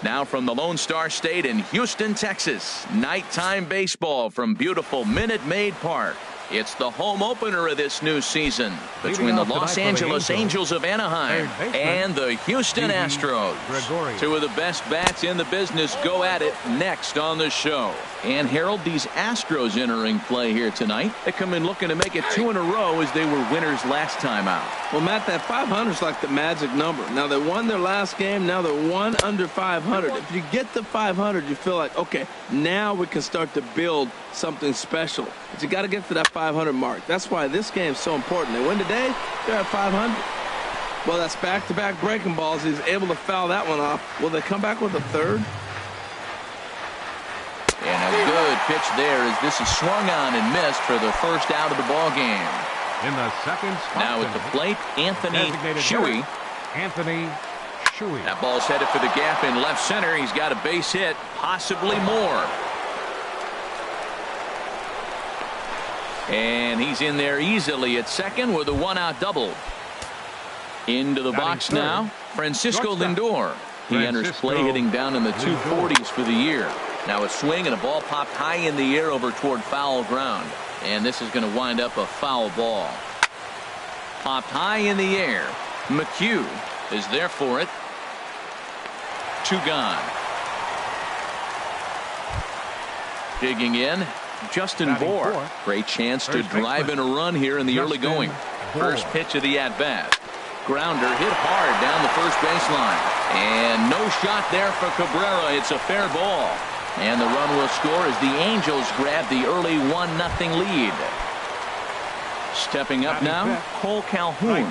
Now from the Lone Star State in Houston, Texas, nighttime baseball from beautiful Minute Maid Park. It's the home opener of this new season between the Los Angeles Angels of Anaheim and the Houston Astros. Two of the best bats in the business go at it next on the show. And Harold, these Astros entering play here tonight. They come in looking to make it 2 in a row as they were winners last time out. Well, Matt, that 500 is like the magic number. Now they won their last game. Now they're 1 under 500. If you get the 500, you feel like, okay, now we can start to build something special. But you got to get to that 500 mark. That's why this game is so important. They win today, they're at 500. Well, that's back-to-back breaking balls. He's able to foul that one off. Will they come back with a third? And a good pitch there as this is swung on and missed for the first out of the ball game. In the second spot now at the plate, Anthony Shuey. That ball's headed for the gap in left center. He's got a base hit, possibly more. And he's in there easily at second with a 1-out double. Into the box now, Francisco Lindor. He enters play hitting down in the 240s for the year. Now a swing and a ball popped high in the air over toward foul ground. And this is going to wind up a foul ball. Popped high in the air. McHugh is there for it. 2 gone. Digging in, Justin Bour. Great chance to drive in a run here in the early going. First pitch of the at-bat. Grounder hit hard down the first baseline. And no shot there for Cabrera. It's a fair ball. And the run will score as the Angels grab the early 1-0 lead. Stepping up now, Cole Calhoun.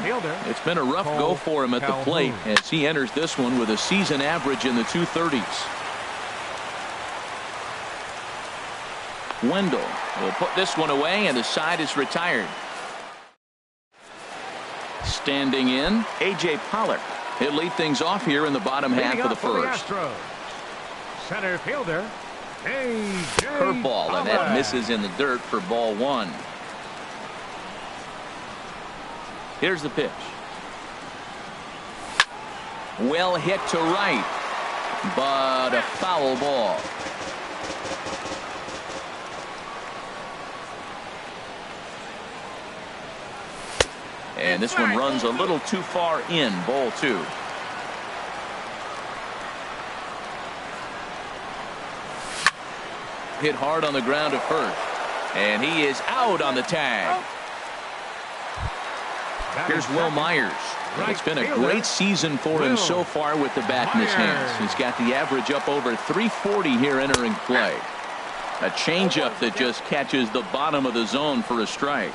It's been a rough go for him at the plate as he enters this one with a season average in the 230s. Wendell will put this one away and the side is retired. Standing in, A.J. Pollock. He'll lead things off here in the bottom half of the first. Center fielder, A.J. Curveball, and that misses in the dirt for ball 1. Here's the pitch. Well hit to right, but a foul ball. And this one runs a little too far in, ball 2. Hit hard on the ground at first. And he is out on the tag. Here's Will Myers. It's been a great season for him so far with the bat in his hands. He's got the average up over 340 here entering play. A changeup that just catches the bottom of the zone for a strike.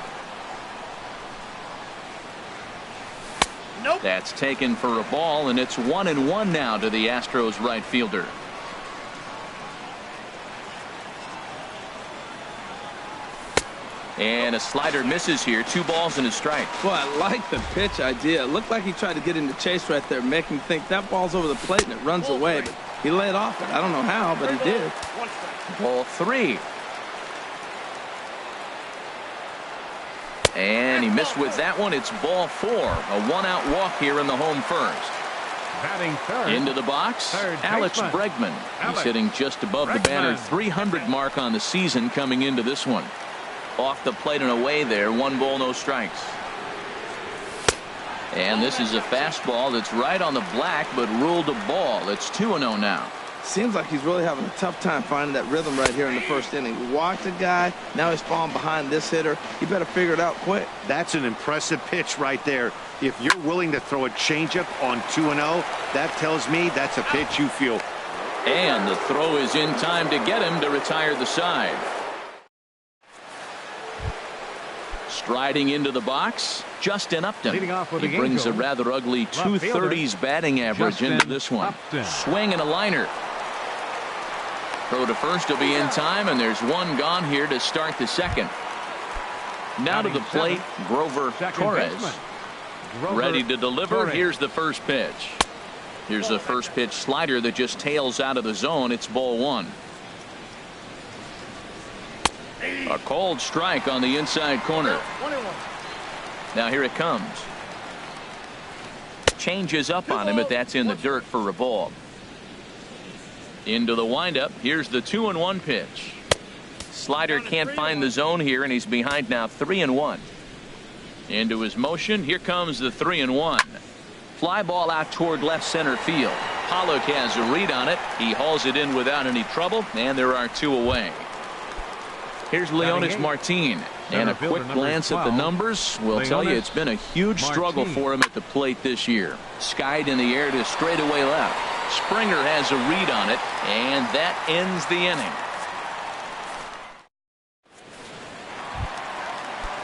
That's taken for a ball, and it's 1-1 now to the Astros right fielder. And a slider misses here. 2 balls and a strike. Well, I like the pitch idea. It looked like he tried to get into chase right there, make him think that ball's over the plate and it runs away. But he laid off it. I don't know how, but he did. Ball 3. And he missed with that one. It's ball 4. A 1-out walk here in the home first. Batting third. Into the box, Alex Bregman. He's hitting just above the banner 300 mark on the season coming into this one. Off the plate and away there. 1 ball, no strikes. And this is a fastball that's right on the black, but ruled a ball. It's 2-0 now. Seems like he's really having a tough time finding that rhythm right here in the first inning. He walked a guy. Now he's falling behind this hitter. He better figure it out quick. That's an impressive pitch right there. If you're willing to throw a changeup on 2-0, that tells me that's a pitch you feel. And the throw is in time to get him to retire the side. Striding into the box, Justin Upton. He brings a rather ugly 230s batting average into this one. Swing and a liner. Throw to first will be in time, and there's 1 gone here to start the second. Now to the plate, Grover Torres. Ready to deliver. Here's the first pitch. Here's the first pitch slider that just tails out of the zone. It's ball 1. A cold strike on the inside corner. Now here it comes. Changes up on him, but that's in the dirt for a ball. Into the windup. Here's the 2-1 pitch. Slider can't find the zone here, and he's behind now 3-1. Into his motion. Here comes the 3-1. Fly ball out toward left center field. Pollock has a read on it. He hauls it in without any trouble, and there are 2 away. Here's Leonys Martin, and a quick glance at the numbers will tell you it's been a huge struggle for him at the plate this year. Skied in the air to straightaway left. Springer has a read on it, and that ends the inning.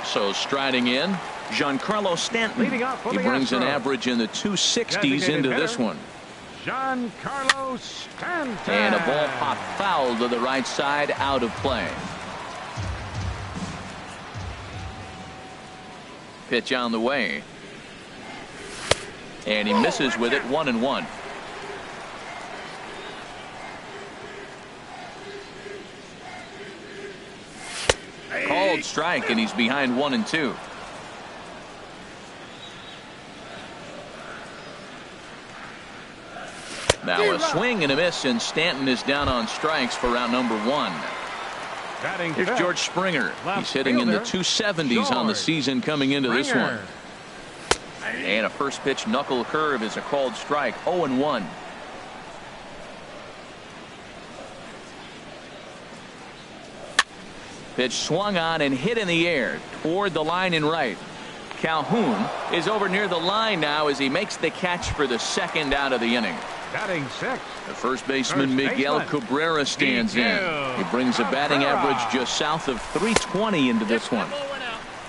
So striding in, Giancarlo Stanton. He brings an average in the 260s into this one. Giancarlo Stanton. And a ball popped foul to the right side, out of play. Pitch on the way. And he misses with it, 1-1. Called strike, and he's behind 1-2. Now a swing and a miss, and Stanton is down on strikes for round number 1. Here's George Springer. He's hitting in the 270s on the season coming into this one. And a first pitch knuckle curve is a called strike, 0-1. Pitch swung on and hit in the air toward the line and right. Calhoun is over near the line now as he makes the catch for the second out of the inning. Batting 6. The first baseman Miguel Cabrera stands in. He brings a batting average just south of 320 into this one.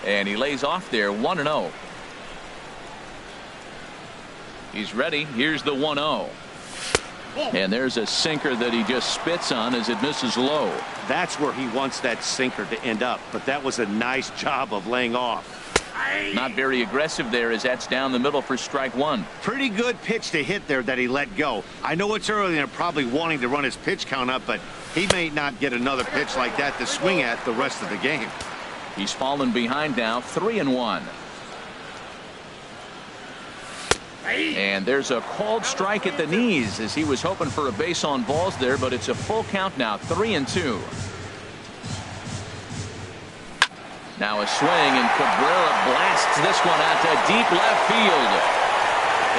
And he lays off there, 1-0. He's ready. Here's the 1-0. And there's a sinker that he just spits on as it misses low. That's where he wants that sinker to end up, but that was a nice job of laying off. Not very aggressive there as that's down the middle for strike 1. Pretty good pitch to hit there that he let go. I know it's early and they're probably wanting to run his pitch count up, but he may not get another pitch like that to swing at the rest of the game. He's fallen behind now, 3-1. And there's a called strike at the knees as he was hoping for a base on balls there, but it's a full count now, 3-2. Now a swing, and Cabrera blasts this one out to deep left field.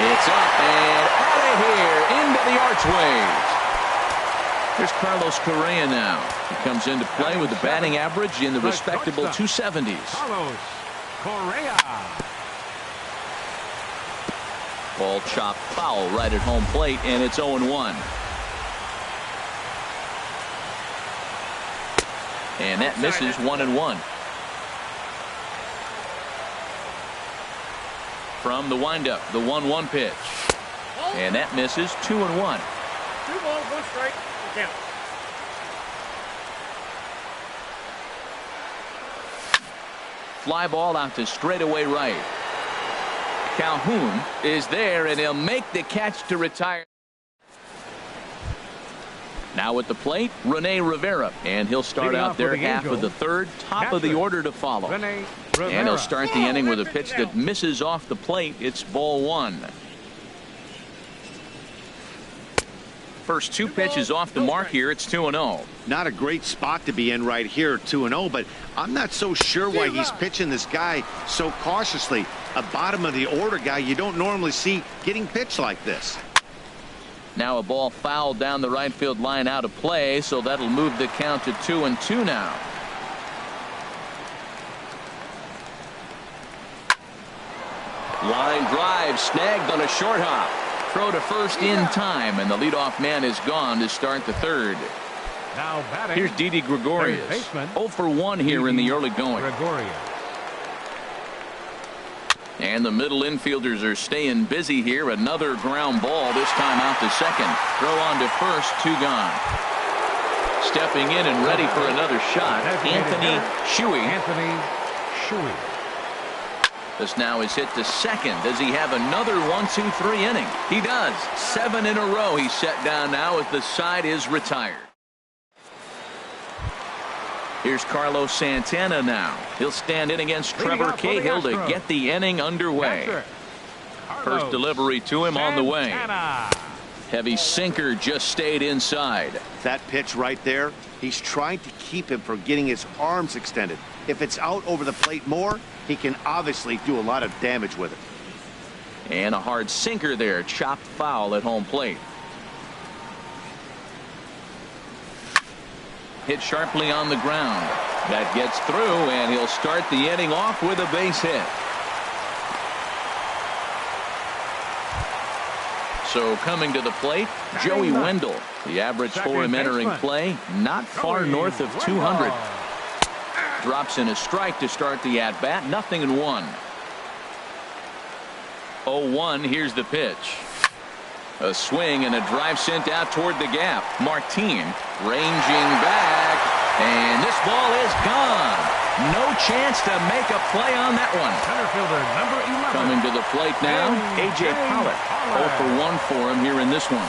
It's up and out of here into the archways. Here's Carlos Correa now. He comes into play with the batting average in the respectable 270s. Carlos Correa. Ball chopped foul right at home plate, and it's 0-1. And that misses, 1-1. From the windup, the 1-1 pitch. And that misses, 2-1. 2 balls, 1 strike, count. Fly ball out to straightaway right. Calhoun is there, and he'll make the catch to retire. Now at the plate, Rene Rivera, and he'll start out there half of the third, top of the order to follow. And he'll start the inning with a pitch that misses off the plate. It's ball 1. First 2 pitches off the mark here. It's 2-0. Not a great spot to be in right here, 2-0, but I'm not so sure why he's pitching this guy so cautiously. A bottom of the order guy you don't normally see getting pitched like this. Now a ball fouled down the right field line, out of play, so that'll move the count to 2-2 now. Line drive snagged on a short hop. Throw to first in time, and the leadoff man is gone to start the third. Now batting. Here's Didi Gregorius. 0 for 1 here in the early going. And the middle infielders are staying busy here. Another ground ball, this time out to second. Throw on to first, 2 gone. Stepping in and ready for another shot, Anthony Shuey. This now is hit to second. Does he have another 1-2-3 inning? He does. 7 in a row he's set down now as the side is retired. Here's Carlos Santana now. He'll stand in against Trevor Cahill to get the inning underway. First delivery to him on the way. Heavy sinker just stayed inside. That pitch right there, he's trying to keep him from getting his arms extended. If it's out over the plate more, he can obviously do a lot of damage with it. And a hard sinker there, chopped foul at home plate. Hit sharply on the ground. That gets through, and he'll start the inning off with a base hit. So coming to the plate, Joey Wendell. The average for him entering play, not far north of 200. Drops in a strike to start the at-bat, 0-1. 0-1, here's the pitch. A swing and a drive sent out toward the gap. Martin ranging back, and this ball is gone. No chance to make a play on that one. Center fielder number 11. Coming to the plate now, A.J. Pollock. 0 for 1 for him here in this one.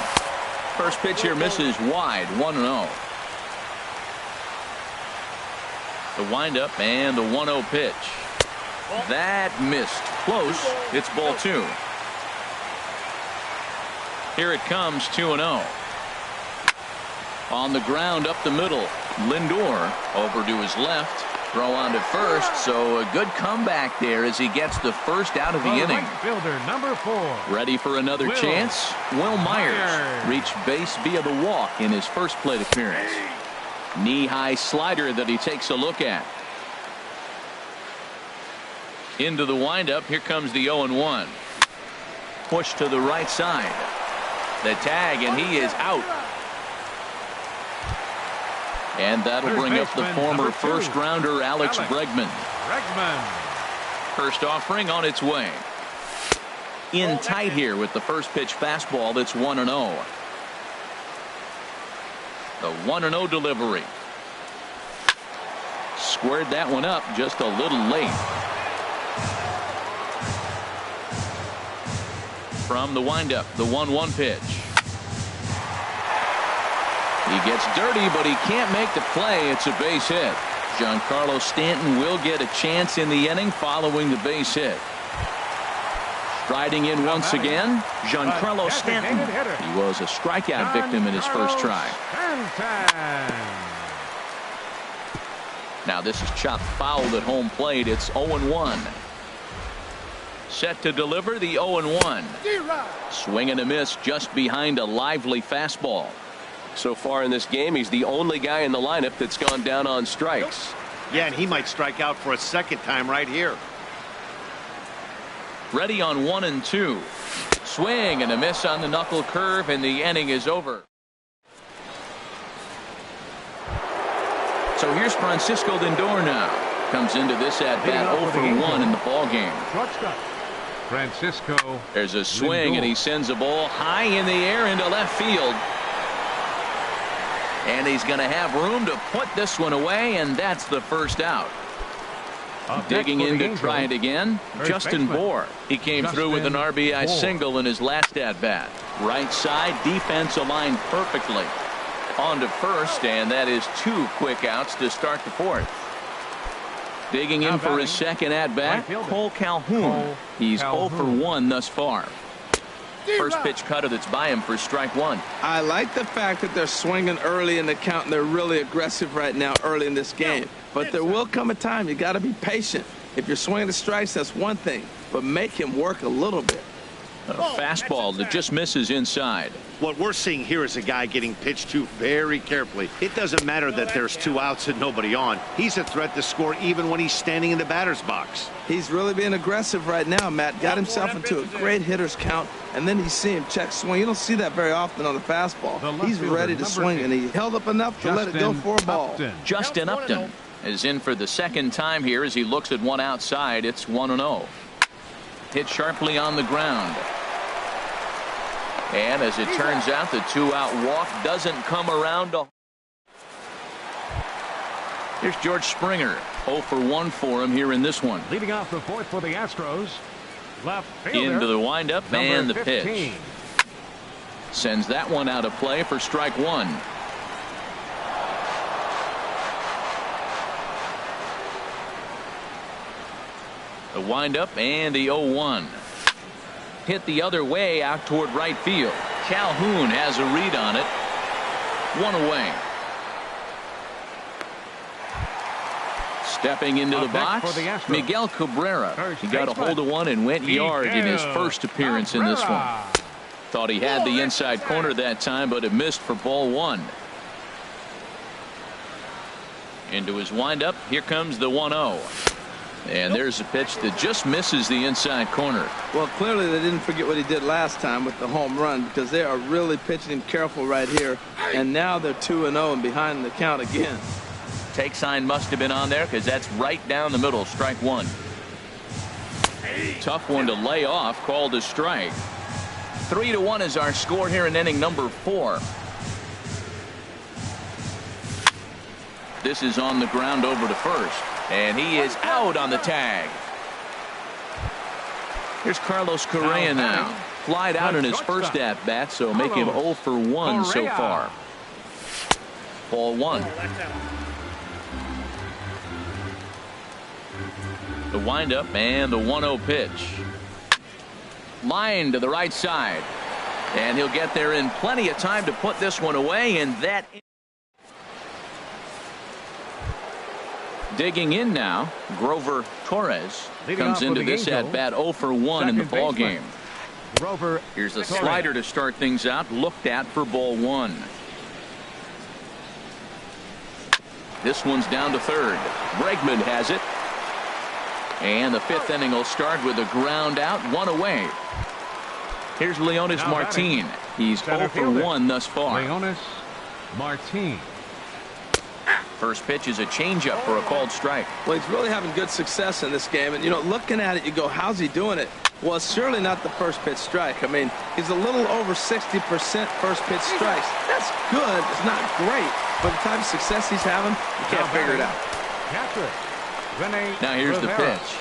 First pitch here misses wide, 1-0. The windup and the 1-0 pitch. That missed. Close. It's ball 2. Here it comes, 2-0. On the ground up the middle. Lindor over to his left. Throw on to first, so a good comeback there as he gets the first out of the inning. Right fielder number 4. Ready for another chance? Will Myers reached base via the walk in his first plate appearance. Knee-high slider that he takes a look at. Into the windup. Here comes the 0-1. Push to the right side. The tag, and he is out. And that'll bring up the former first-rounder Alex Bregman. First offering on its way. In tight here with the first pitch fastball. That's 1-0. The 1-0 delivery. Squared that one up just a little late. From the windup, the 1-1 pitch. He gets dirty, but he can't make the play. It's a base hit. Giancarlo Stanton will get a chance in the inning following the base hit. Striding in once again, Giancarlo Stanton. He was a strikeout victim in his first try. Now this is chopped foul at home plate. It's 0-1. Set to deliver the 0-1. Swing and a miss just behind a lively fastball. So far in this game, he's the only guy in the lineup that's gone down on strikes. Yeah, and he might strike out for a second time right here. Ready on 1-2. Swing and a miss on the knuckle curve, and the inning is over. So here's Francisco Lindor now. Comes into this at bat 0 for 1 in the ball game. Francisco. There's a swing, and he sends a ball high in the air into left field. And he's going to have room to put this one away, and that's the first out. Digging in to try it again, Justin Bour. He came through with an RBI single in his last at-bat. Right side, defense aligned perfectly. On to first, and that is 2 quick outs to start the fourth. Digging in for his second at-bat, Cole Calhoun. He's 0 for 1 thus far. First pitch cutter that's by him for strike 1. I like the fact that they're swinging early in the count, and they're really aggressive right now early in this game. But there will come a time you got to be patient. If you're swinging the strikes, that's one thing, but make him work a little bit. A fastball that just misses inside. What we're seeing here is a guy getting pitched to very carefully. It doesn't matter that there's 2 outs and nobody on. He's a threat to score even when he's standing in the batter's box. He's really being aggressive right now, Matt. Got himself into a great hitter's count, and then you see him check swing. You don't see that very often on the fastball. He's ready to swing, and he held up enough to let it go for a ball. Justin Upton is in for the second time here as he looks at one outside. It's 1-0. Hit sharply on the ground. And as it turns out, the 2-out walk doesn't come around. Here's George Springer. 0 for 1 for him here in this one. Leading off the fourth for the Astros. Left fielder, into the windup and the 15. pitch. Sends that one out of play for strike 1. The windup and the 0-1. Hit the other way out toward right field. Calhoun has a read on it. One away. Stepping into the box, Miguel Cabrera. He got a hold of one and went yard in his first appearance in this one. Thought he had the inside corner that time, but it missed for ball one. Into his windup, here comes the 1-0. And there's a pitch that just misses the inside corner. Well, clearly they didn't forget what he did last time with the home run, because they are really pitching him careful right here. And now they're 2-0 and behind the count again. Take sign must have been on there, because that's right down the middle. Strike one. Tough one to lay off, called a strike. 3-1 is our score here in inning number 4. This is on the ground over to first, and he is out on the tag. Here's Carlos Correa now. Flied out in his first at bat, so make him 0 for 1 so far. Ball one. The windup and the 1-0 pitch. Line to the right side, and he'll get there in plenty of time to put this one away. And that digging in now, Grover Torres comes into this at bat 0 for 1 in the ball game. Here's a slider to start things out, looked at for ball one. This one's down to third. Bregman has it. And the 5th inning will start with a ground out, 1 away. Here's Leonis Martin. He's 0 for 1 thus far. Leonis Martin. First pitch is a changeup for a called strike. Well, he's really having good success in this game. And, you know, looking at it, you go, how's he doing it? Well, it's surely not the first pitch strike. I mean, he's a little over 60% first pitch strikes. That's good. It's not great. But the type of success he's having, you can't figure it out. Now here's the pitch.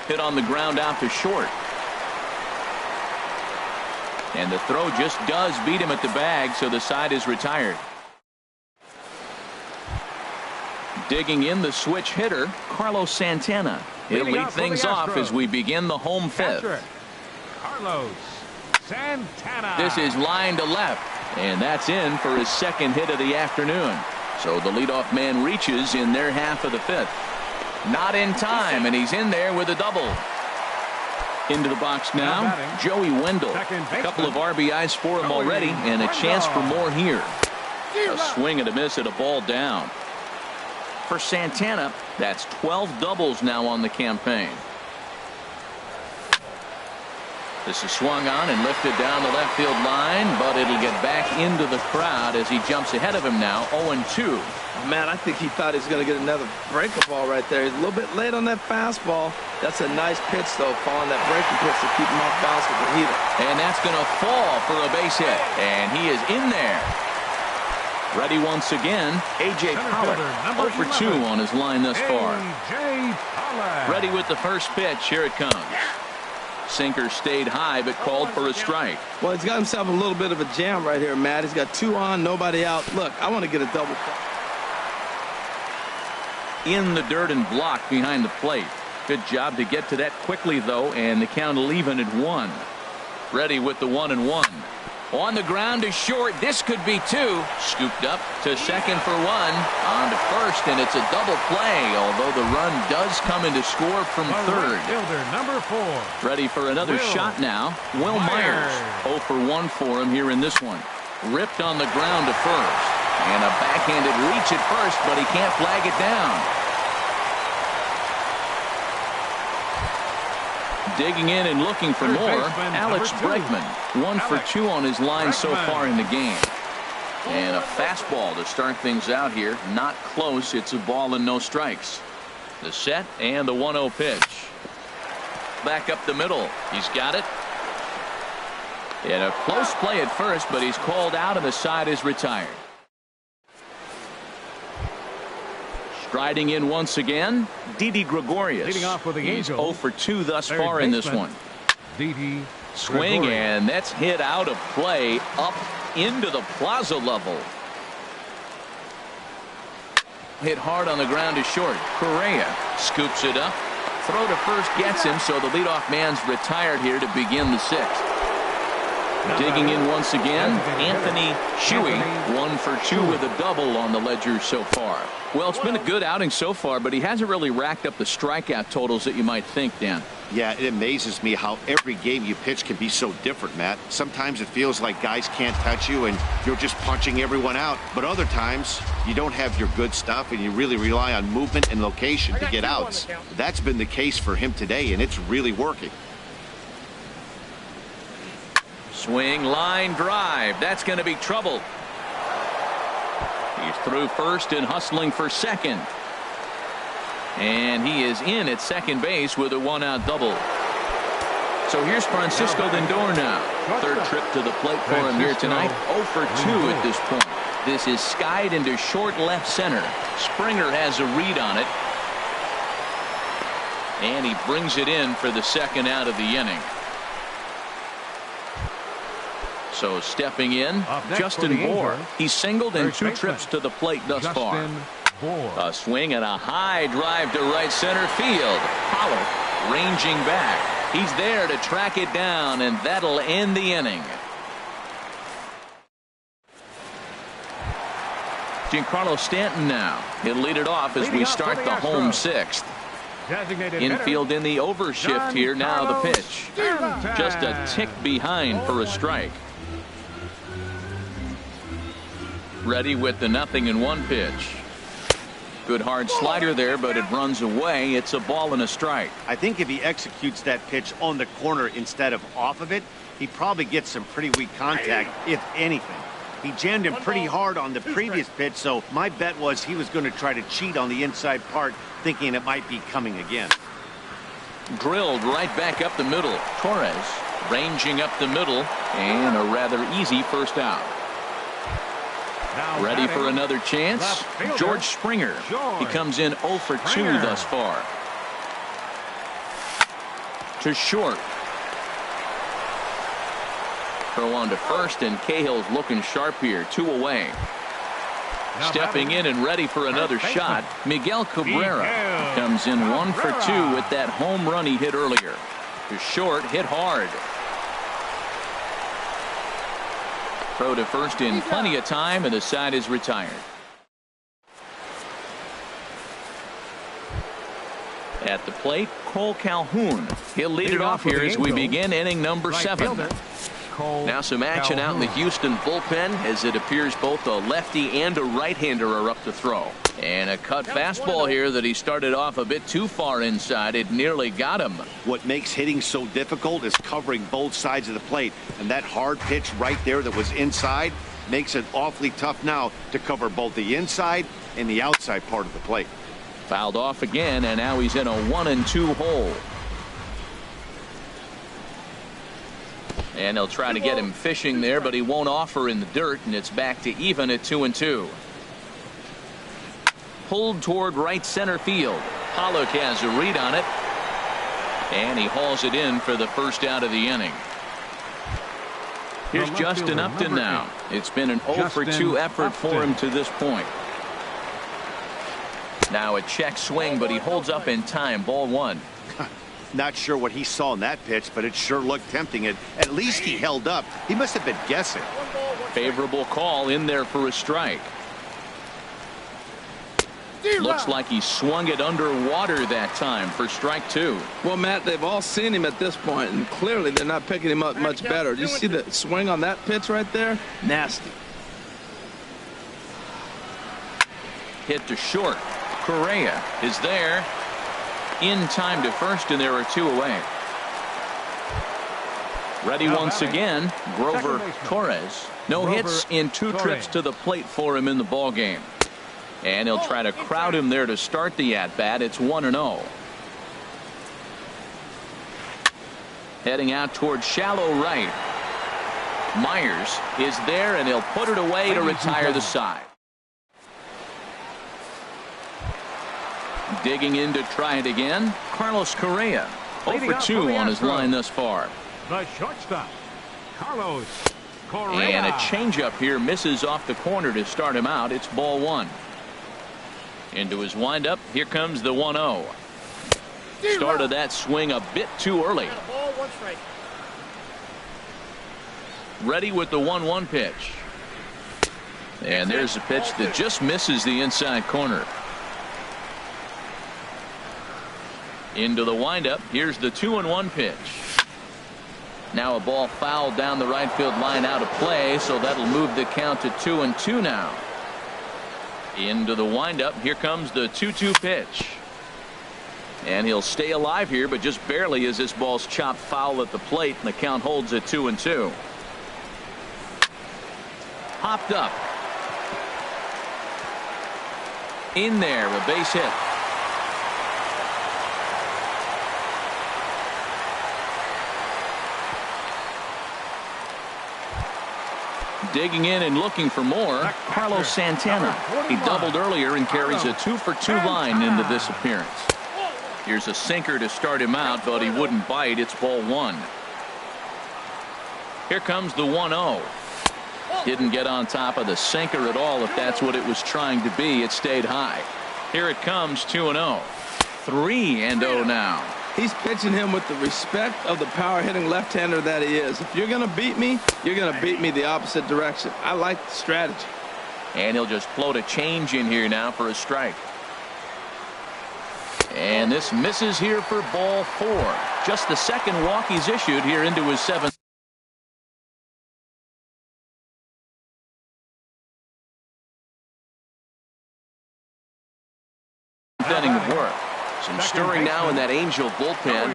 Hit on the ground out to short. And the throw just does beat him at the bag, so the side is retired. Digging in the switch hitter, Carlos Santana. He'll lead things off as we begin the home 5th. Carlos Santana. This is line to left, and that's in for his 2nd hit of the afternoon. So the leadoff man reaches in their half of the 5th. Not in time, and he's in there with a double. Into the box now, Joey Wendell. A couple of RBIs for him already, and a chance for more here. A swing and a miss at a ball down. For Santana, that's 12 doubles now on the campaign. This is swung on and lifted down the left field line, but it'll get back into the crowd as he jumps ahead of him now, 0-2. Man, I think he thought he was going to get another breaker ball right there. He's a little bit late on that fastball. That's a nice pitch, though, following that breaking pitch to keep him off balance with the heater. And that's going to fall for a base hit, and he is in there. Ready once again, A.J. Pollock, 0 for 2 on his line thus far. Ready with the first pitch. Here it comes. Sinker stayed high, but called for a strike. Well, he's got himself a little bit of a jam right here, Matt. He's got 2 on, nobody out. Look, I want to get a double. In the dirt and blocked behind the plate. Good job to get to that quickly, though, and the count will even at 1. Ready with the 1-1. On the ground to short. This could be 2. Scooped up to second for 1. On to first, and it's a double play, although the run does come into score from third. Fielder number 4. Ready for another shot now. Will Myers. 0 for 1 for him here in this one. Ripped on the ground to first. And a backhanded reach at first, but he can't flag it down. Digging in and looking for more, Alex Bregman. 1 for 2 on his line so far in the game. And a fastball to start things out here. Not close. It's a ball and no strikes. The set and the 1-0 pitch. Back up the middle. He's got it. And a close play at first, but he's called out and the side is retired. Striding in once again, Didi Gregorius. Leading off with the He's 0 for 2 thus far in this one. Didi Swing, and that's hit out of play up into the plaza level. Hit hard on the ground to short. Correa scoops it up. Throw to first gets him, so the leadoff man's retired here to begin the 6th. Digging in once again, Anthony Shuey, 1 for 2 with a double on the ledger so far. Well, it's been a good outing so far, but he hasn't really racked up the strikeout totals that you might think, Dan. Yeah, it amazes me how every game you pitch can be so different, Matt. Sometimes it feels like guys can't touch you and you're just punching everyone out. But other times, you don't have your good stuff and you really rely on movement and location to get outs. That's been the case for him today, and it's really working. Swing, line drive. That's going to be trouble. He's through first and hustling for second. And he is in at second base with a 1-out double. So here's Francisco Lindor now. Third trip to the plate for him here tonight. 0 for 2 at this point. This is skied into short left center. Springer has a read on it. And he brings it in for the second out of the inning. So stepping in, Justin Bour. He's singled in 2 trips to the plate thus far. A swing and a high drive to right center field. Pollock ranging back. He's there to track it down, and that'll end the inning. Giancarlo Stanton now. He'll lead it off as we start the home 6th. Infield in the overshift here. Now the pitch. Just a tick behind for a strike. Ready with the 0-1 pitch. Good hard slider there, but it runs away. It's a ball and a strike. I think if he executes that pitch on the corner instead of off of it, he probably gets some pretty weak contact, if anything. He jammed him pretty hard on the previous pitch, so my bet was he was going to try to cheat on the inside part, thinking it might be coming again. Drilled right back up the middle. Torres ranging up the middle, and a rather easy first out. Ready for another chance? George Springer. He comes in 0 for 2 thus far. To short. Throw on to first, and Cahill's looking sharp here. 2 away. Stepping in and ready for another shot, Miguel Cabrera. Comes in 1 for 2 with that home run he hit earlier. To short, hit hard. Throw to first in plenty of time, and the side is retired. At the plate, Cole Calhoun. He'll lead it off here as we begin inning number 7. Now some action out in the Houston bullpen, as it appears both a lefty and a right-hander are up to throw. And a cut fastball here that he started off a bit too far inside. It nearly got him. What makes hitting so difficult is covering both sides of the plate. And that hard pitch right there that was inside makes it awfully tough now to cover both the inside and the outside part of the plate. Fouled off again, and now he's in a 1-2 hole. And they'll try to get him fishing there, but he won't offer in the dirt, and it's back to even at 2-2. Pulled toward right center field. Pollock has a read on it, and he hauls it in for the first out of the inning. Here's Justin Upton now. It's been an 0 for 2 effort for him to this point. Now a check swing, but he holds up in time. Ball 1. Not sure what he saw in that pitch, but it sure looked tempting. At least he held up. He must have been guessing. Favorable call in there for a strike. Looks like he swung it underwater that time for strike 2. Well, Matt, they've all seen him at this point, and clearly they're not picking him up much better. Did you see the swing on that pitch right there? Nasty. Hit to short. Correa is there. In time to first, and there are 2 away. Ready once again, Grover Torres. No hits in 2 trips to the plate for him in the ball game. And he'll try to crowd him there to start the at-bat. It's 1-0. Heading out towards shallow right. Myers is there, and he'll put it away to retire the side. Digging in to try it again, Carlos Correa. 0 for 2 on his line thus far. The shortstop, Carlos Correa. And a changeup here misses off the corner to start him out. It's ball 1. Into his windup. Here comes the 1-0. Started that swing a bit too early. Ready with the 1-1 pitch. And there's a pitch that just misses the inside corner. Into the windup. Here's the 2-1 pitch. Now a ball fouled down the right field line out of play, so that'll move the count to 2-2 now. Into the windup. Here comes the 2-2 pitch. And he'll stay alive here, but just barely as this ball's chopped foul at the plate, and the count holds at 2-2. Popped up. In there, a base hit. Digging in and looking for more, Carlos Santana. He doubled earlier and carries a 2-for-2 line into this appearance. Here's a sinker to start him out, but he wouldn't bite. It's ball 1. Here comes the 1-0. Didn't get on top of the sinker at all. If that's what it was trying to be, it stayed high. Here it comes, 2-0. 3-0 now. He's pitching him with the respect of the power-hitting left-hander that he is. If you're going to beat me, you're going to beat me the opposite direction. I like the strategy. And he'll just float a change in here now for a strike. And this misses here for ball 4. Just the second walk he's issued here into his 7th. Inning of work. Some stirring now in that Angel bullpen.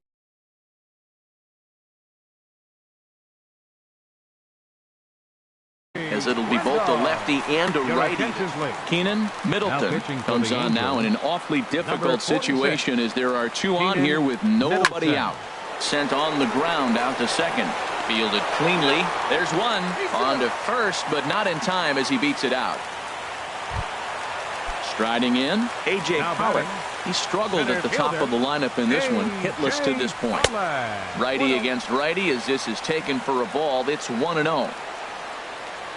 As it'll be both a lefty and a righty. Keenan Middleton comes on now in an awfully difficult situation as there are 2 on here with nobody out. Sent on the ground out to second. Fielded cleanly. There's one. On to first, but not in time as he beats it out. Striding in, A.J. Pollock. He struggled at the top of the lineup in this one, hitless to this point. Righty against righty as this is taken for a ball. It's 1-0.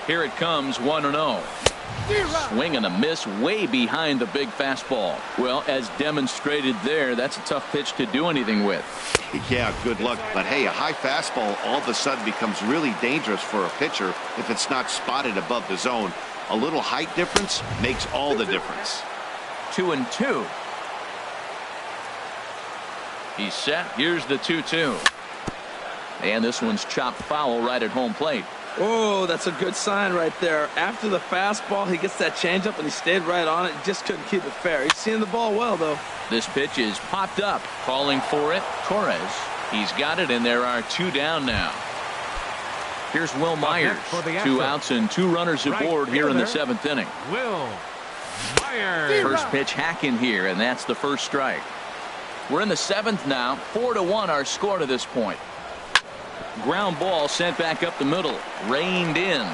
Here it comes, 1-0. Swing and a miss way behind the big fastball. Well, as demonstrated there, that's a tough pitch to do anything with. Yeah, good luck. But hey, a high fastball all of a sudden becomes really dangerous for a pitcher if it's not spotted above the zone. A little height difference makes all the difference. 2-2. He's set. Here's the 2-2. And this one's chopped foul right at home plate. Oh, that's a good sign right there. After the fastball, he gets that changeup, and he stayed right on it. He just couldn't keep it fair. He's seeing the ball well, though. This pitch is popped up. Calling for it, Torres. He's got it, and there are 2 down now. Here's Will Myers. 2 outs and 2 runners aboard here in the 7th inning. Will Myers. First pitch hack in here, and that's the first strike. We're in the 7th now. 4-1 our score to this point. Ground ball sent back up the middle. Reined in.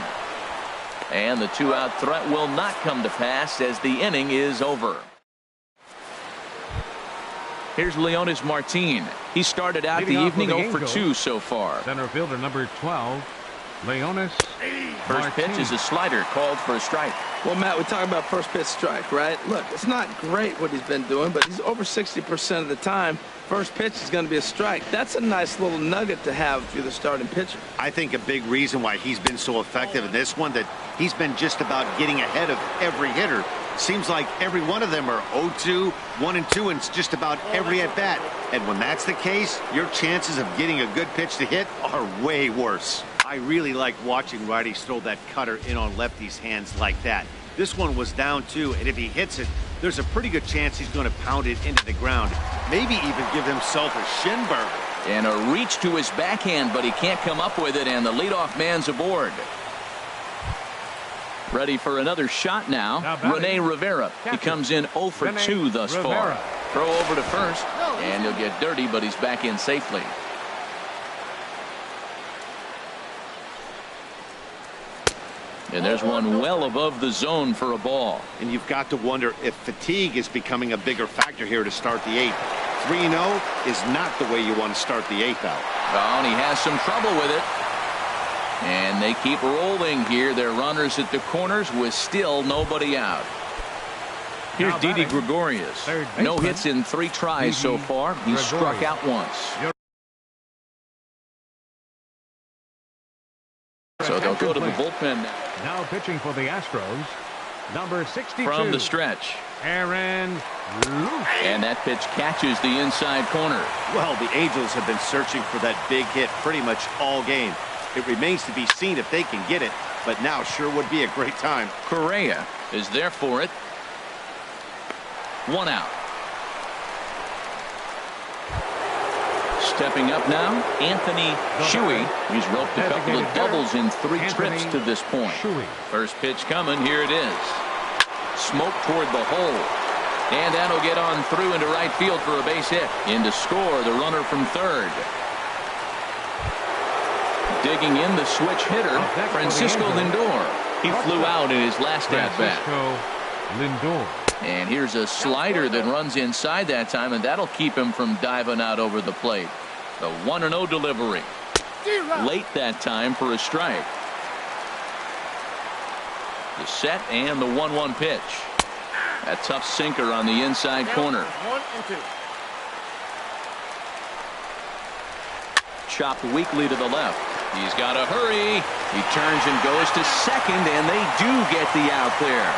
And the 2-out threat will not come to pass as the inning is over. Here's Leonis Martin. He started out the evening 0-for-2 so far. Center fielder number 12, Leonis. First pitch is a slider called for a strike. Well, Matt, we talk about first pitch strike, right? Look, it's not great what he's been doing, but he's over 60% of the time. First pitch is going to be a strike. That's a nice little nugget to have if you're the starting pitcher. I think a big reason why he's been so effective in this one, that he's been just about getting ahead of every hitter. Seems like every one of them are 0-2, 1-2, and just about every at-bat. And when that's the case, your chances of getting a good pitch to hit are way worse. I really like watching righties throw that cutter in on lefties' hands like that. This one was down 2, and if he hits it, there's a pretty good chance he's going to pound it into the ground. Maybe even give himself a shin burger. And a reach to his backhand, but he can't come up with it, and the leadoff man's aboard. Ready for another shot now. Rene Rivera. He comes in 0-for-2 thus far. Throw over to first, and he'll get dirty, but he's back in safely. And there's one well above the zone for a ball. And you've got to wonder if fatigue is becoming a bigger factor here to start the 8th. 3-0 is not the way you want to start the 8th out. Oh, and he has some trouble with it. And they keep rolling here. They're runners at the corners with still nobody out. Here's Didi Gregorius. No hits in 3 tries so far. He's struck out once. go to the bullpen now. Now pitching for the Astros, number 62. From the stretch. Aaron Luke. And that pitch catches the inside corner. Well, the Angels have been searching for that big hit pretty much all game. It remains to be seen if they can get it, but now sure would be a great time. Correa is there for it. 1 out. Stepping up now, Anthony Shuey. He's roped a couple of doubles in 3 trips to this point. First pitch coming. Here it is. Smoke toward the hole. And that'll get on through into right field for a base hit. In to score the runner from third. Digging in the switch hitter, Francisco Lindor. He flew out in his last at-bat. And here's a slider that runs inside that time, and that'll keep him from diving out over the plate. The 1-0 delivery. Late that time for a strike. The set and the 1-1 pitch. A tough sinker on the inside corner. 1-2. Chopped weakly to the left. He's got to hurry. He turns and goes to second, and they do get the out there.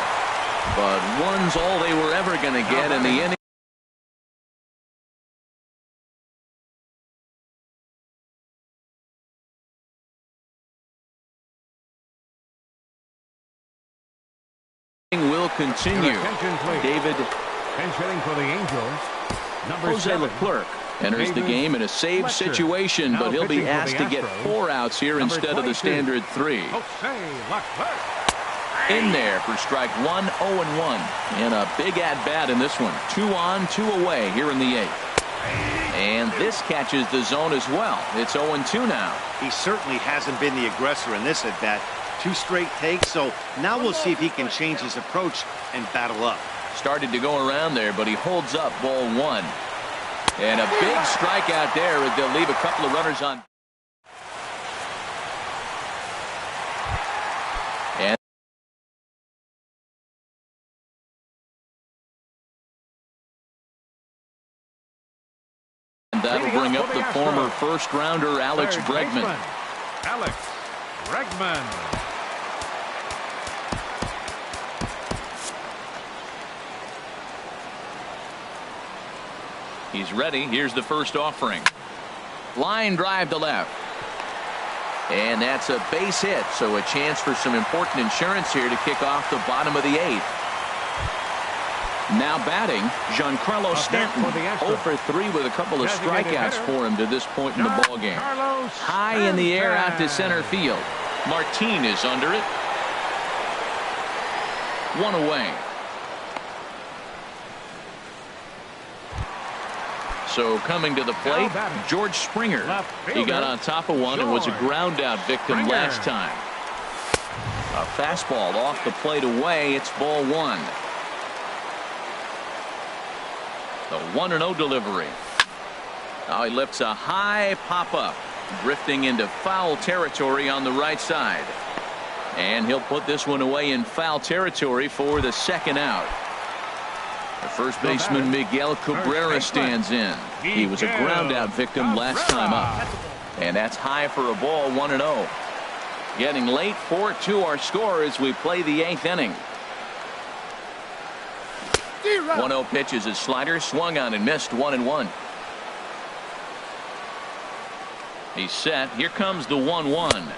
But one's all they were ever going to get in the inning. Will continue. David for the Angels, number Jose 7. Leclerc enters the game in a save situation, but he'll be asked to get 4 outs here instead of the standard 3. In there for strike 1, 0-1. And a big at-bat in this one. 2 on, 2 away here in the 8th. And this catches the zone as well. It's 0-2 now. He certainly hasn't been the aggressor in this at-bat. 2 straight takes, so now we'll see if he can change his approach and battle up. Started to go around there, but he holds up ball 1. And a big strikeout there as they'll leave a couple of runners on. And that'll bring up the former first-rounder Alex Bregman. Alex Bregman. He's ready. Here's the first offering. Line drive to left. And that's a base hit, so a chance for some important insurance here to kick off the bottom of the 8th. Now batting, Giancarlo Stanton. 0 for 3 with a couple of strikeouts for him to this point in the ballgame. High in the air out to center field. Martin is under it. 1 away. So coming to the plate, George Springer. He got on top of one and was a ground out victim last time. A fastball off the plate away. It's ball 1. The 1-0 delivery. Now he lifts a high pop-up, drifting into foul territory on the right side. And he'll put this one away in foul territory for the 2nd out. The first baseman Miguel Cabrera stands in. He was a ground out victim last time up. And that's high for a ball, 1-0. Getting late, 4-2 our score as we play the 8th inning. 1-0 pitch is his slider, swung on and missed, 1-1. He's set. Here comes the 1-1.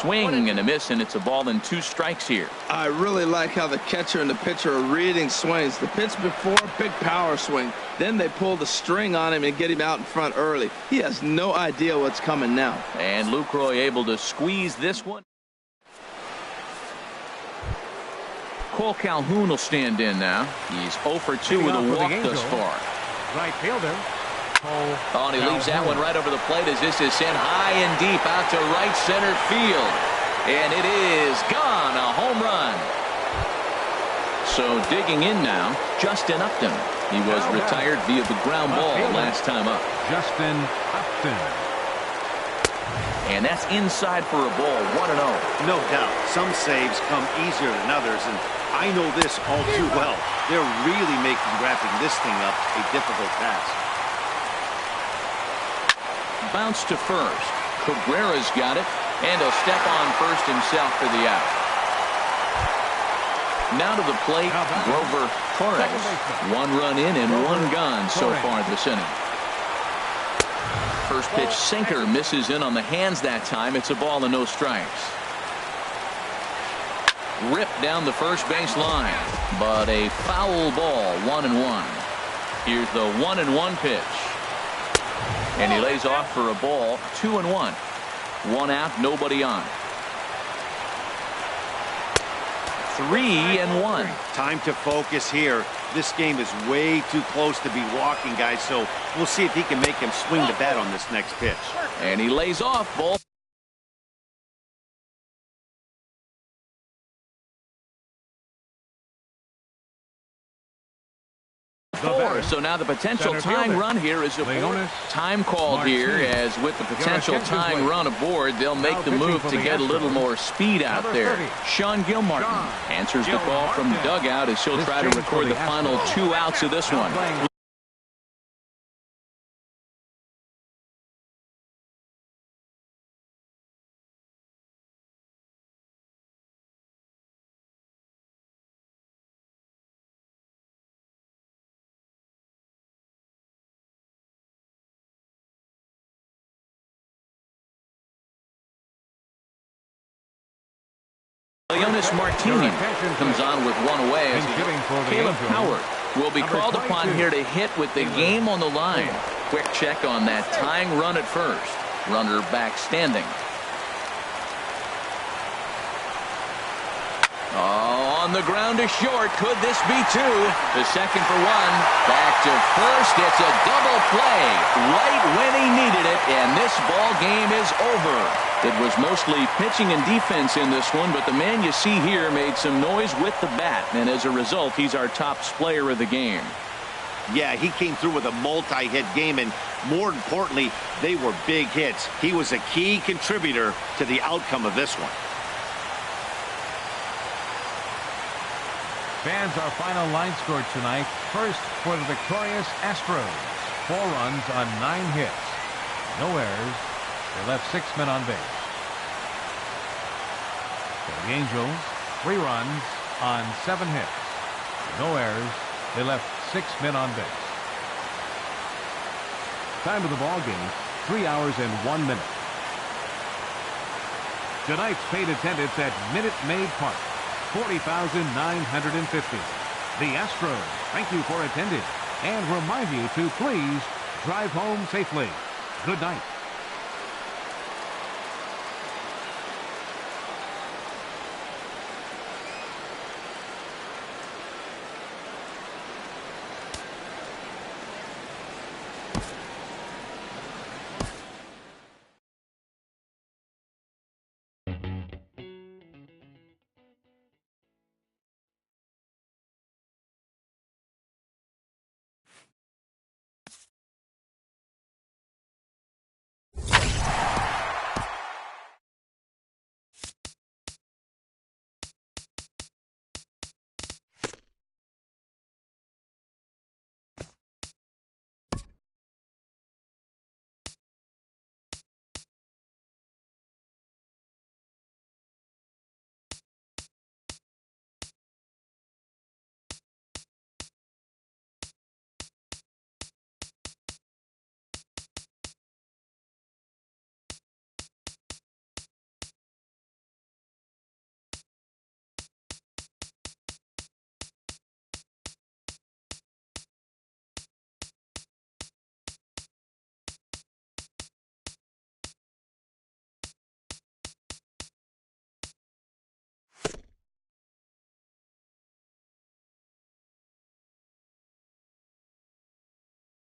Swing and a miss, and it's a ball and 2 strikes here. I really like how the catcher and the pitcher are reading swings. The pitch before, big power swing. Then they pull the string on him and get him out in front early. He has no idea what's coming now. And Lucroy able to squeeze this one. Cole Calhoun will stand in now. He's 0 for 2 with a walk thus far. Right fielder. Oh, and he leaves that one right over the plate as this is sent high and deep out to right center field. And it is gone, a home run. So digging in now, Justin Upton. He was retired via the ground ball last time up. Justin Upton. And that's inside for a ball, 1-0. No doubt, some saves come easier than others, and I know this all too well. They're really making wrapping this thing up a difficult task. Bounce to first. Cabrera's got it. And he'll step on first himself for the out. Now to the plate, Grover Torres. 1 run in and 1 gone so far this inning. First pitch sinker misses in on the hands that time. It's a ball and no strikes. Ripped down the first base line, but a foul ball. 1-1. Here's the 1-1 pitch. And he lays off for a ball. 2-1. 1 out, nobody on. 3-1. Time to focus here. This game is way too close to be walking, guys, so we'll see if he can make him swing the bat on this next pitch. And he lays off. Ball. So now the potential tying run here is aboard. Time called here, as with the potential tying run aboard, they'll make the move to get a little more speed out there. Sean Gilmartin answers the call from dugout as he'll try to record the final 2 outs of this one. Leonis Martinez comes on with 1 away as Caleb Howard will be called upon here to hit with the game on the line. Quick check on that tying run at first. Runner back standing. Oh, on the ground to short. Could this be 2? The second for 1. Back to first. It's a double play right when he needed it, and this ball game is over. It was mostly pitching and defense in this one, but the man you see here made some noise with the bat, and as a result, he's our top player of the game. Yeah, he came through with a multi-hit game, and more importantly, they were big hits. He was a key contributor to the outcome of this one. Fans, our final line score tonight. First for the victorious Astros. 4 runs on 9 hits. No errors. They left 6 men on base. For the Angels, 3 runs on 7 hits. No errors. They left 6 men on base. Time of the ball game, 3 hours and 1 minute. Tonight's paid attendance at Minute Maid Park, 40,950. The Astros thank you for attending and remind you to please drive home safely. Good night.